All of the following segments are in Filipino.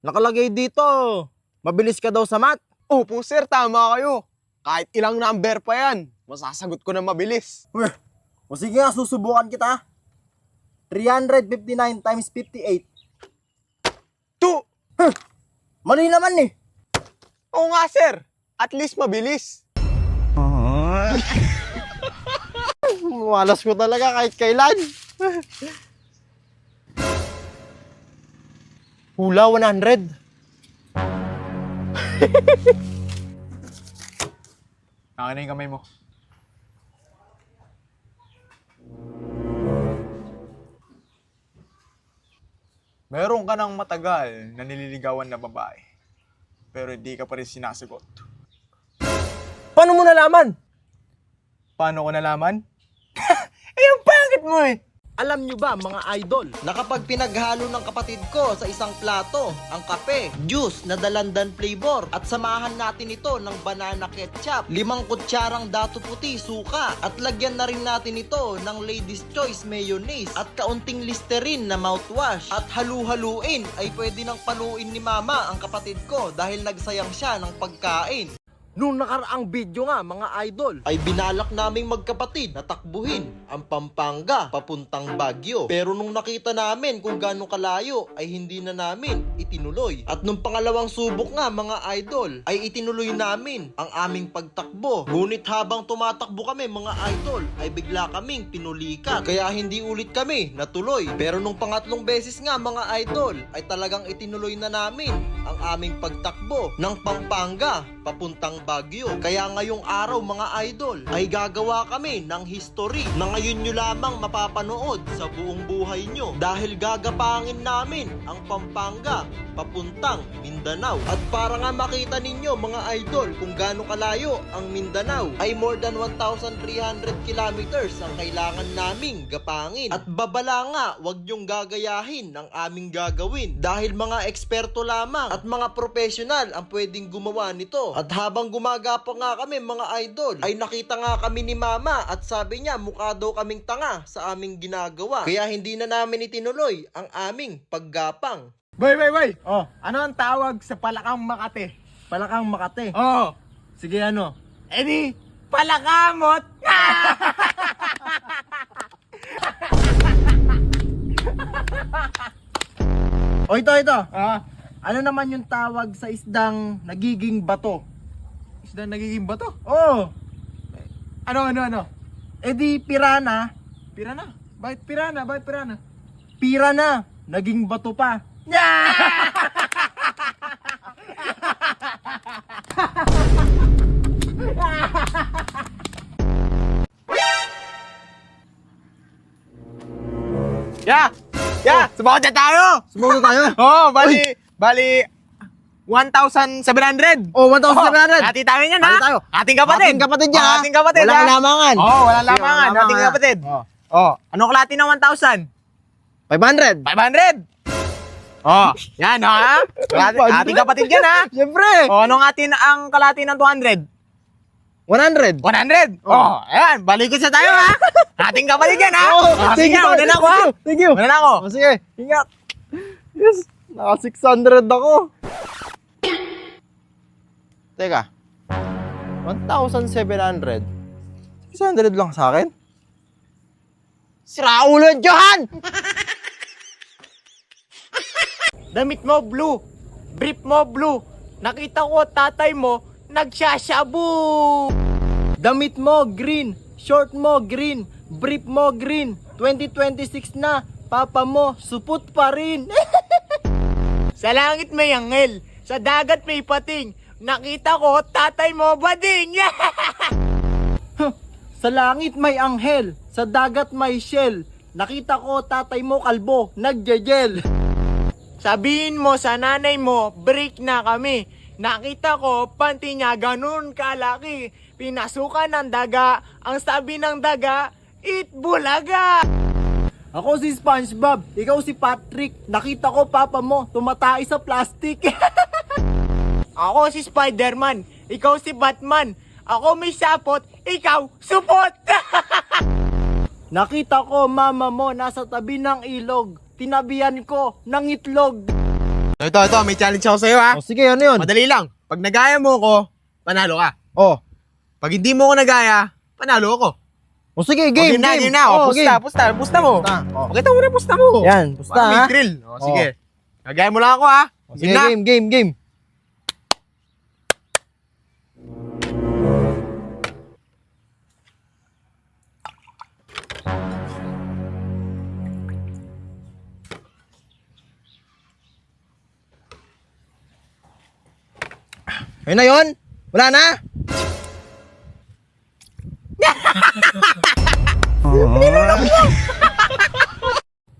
Nakalagay dito, mabilis ka daw sa math. Opo sir, tama kayo. Kahit ilang number pa yan, masasagot ko na mabilis. O sige nga, susubukan kita. 359 times 58. 2! Mali naman eh. Oo nga sir, at least mabilis. Malas ko talaga kahit kailan. Hula 100. Akin na yung kamay mo. Meron ka ng matagal na nililigawan na babae, pero hindi ka pa rin sinasagot. Paano mo nalaman? Paano ko nalaman? Eh, ang pangit mo eh! Alam nyo ba mga idol, na kapag pinaghalo ng kapatid ko sa isang plato, ang kape, juice na dalandan flavor, at samahan natin ito ng banana ketchup, 5 kutsarang dato puti, suka, at lagyan na rin natin ito ng Lady's Choice mayonnaise, at kaunting Listerine na mouthwash, at halu-haluin, ay pwede nang paluin ni mama ang kapatid ko dahil nagsayang siya ng pagkain. Nung nakaraang video nga mga idol, ay binalak naming magkapatid na takbuhin ang Pampanga papuntang Baguio. Pero nung nakita namin kung gaano kalayo ay hindi na namin itinuloy. At nung pangalawang subok nga mga idol ay itinuloy namin ang aming pagtakbo. Ngunit habang tumatakbo kami mga idol ay bigla kaming pinulikan. Kaya hindi ulit kami natuloy. Pero nung pangatlong beses nga mga idol ay talagang itinuloy na namin ang aming pagtakbo ng Pampanga papuntang Baguio. Kaya ngayong araw mga idol ay gagawa kami ng history na ngayon nyo lamang mapapanood sa buong buhay nyo dahil gagapangin namin ang Pampanga papuntang Mindanao. At para nga makita ninyo mga idol kung gaano kalayo ang Mindanao ay more than 1,300 kilometers ang kailangan naming gapangin. At babala nga wag nyong gagayahin ang aming gagawin dahil mga eksperto lamang at mga professional ang pwedeng gumawa nito. At habang gumagapa nga kami mga idol ay nakita nga kami ni mama at sabi niya mukha daw kaming tanga sa aming ginagawa. Kaya hindi na namin itinuloy ang aming paggapang. Boy! Oh, Ano ang tawag sa Palakang Makati? Palakang Makati. Oh! Sige ano? Edi, palakamot! O ito. Ah, Ano naman yung tawag sa isdang nagiging bato? isda nagiging bato? Oh, Ano? edi pirana, Pirana? Bakit pirana? pira na, naging bato pa. Yeah! Sumakot na tayo! Sumagot tayo. Oh, bali 1,700! Oh, 1,700. Hati tayo yan, ha? Hati tayo. Ating kapatid! Ating kapatid yan, ha? Ating kapatid, Walang ha? lamangan. Oh, walang lamangan. Walang Ating lamangan. kapatid. Oh. Oh, anong kalahati ng 1,000? 500. 500! Oh, yan, ha? Ating kapatid yan, ha? Siyempre. Oh, anong ang kalahati ng 200? 100. 100! Oh, ayan, balikot sa tayo, ha? Ating kapatid yan, ha? Oh, Sige, una na ako, ha? Thank you. Una na ako. Oh, sige. Ingat. Yes. Naka 600 ako. Teka. 1,700. 600 lang sa akin? Sira ulo, Johan! Damit mo blue, brief mo blue. Nakita ko tatay mo nagsashabu. Damit mo green, short mo green, brief mo green. 2026 na, papa mo supot pa rin. Sa langit may anghel, sa dagat may pating. Nakita ko tatay mo bading. Sa langit may anghel, sa dagat may shell. Nakita ko tatay mo kalbo, nagjejel. Sabihin mo sa nanay mo, break na kami. Nakita ko, panty niya ganun kalaki. Pinasukan ng daga, ang sabi ng daga, eat bulaga. Ako si SpongeBob, ikaw si Patrick. Nakita ko papa mo, tumatay sa plastic. Ako si Spider-Man, ikaw si Batman. Ako may sapot, ikaw supot. Nakita ko mama mo nasa tabi ng ilog. Tinabihan ko ng itlog. Ito, may challenge ako sa'yo ha. O sige, ano yun? Madali lang. Pag nagaya mo ko, panalo ka. Oh. Pag hindi mo ko nagaya, panalo ako. O sige, game, Game na. O, pusta mo. Oh. Pakita mo na pusta mo. Yan, pusta Para may ha. thrill. O, sige. Nagaya mo lang ako ha. O, sige, game. Ayun na yun? Wala na?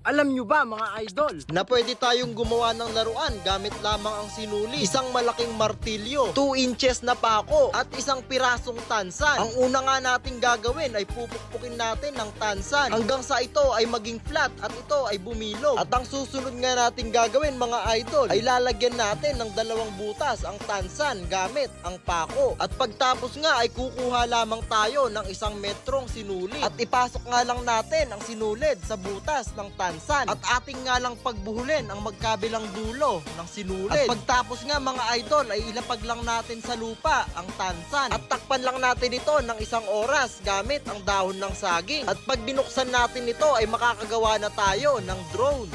Alam nyo ba mga idol na pwede tayong gumawa ng laruan gamit lamang ang sinuli, isang malaking martilyo, 2 inches na pako at isang pirasong tansan. Ang una nga nating gagawin ay pupukpukin natin ng tansan hanggang sa ito ay maging flat at ito ay bumilog. At ang susunod nga nating gagawin mga idol ay lalagyan natin ng 2 butas ang tansan gamit ang pako. At pagtapos nga ay kukuha lamang tayo ng 1 metrong sinuli at ipasok nga lang natin ang sinulid sa butas ng tansan. At ating nga lang pagbuhulin ang magkabilang dulo ng sinulid. At pagtapos nga mga idol ay ilapag lang natin sa lupa ang tansan. At takpan lang natin ito ng 1 oras gamit ang dahon ng saging. At pag binuksan natin ito ay makakagawa na tayo ng drone.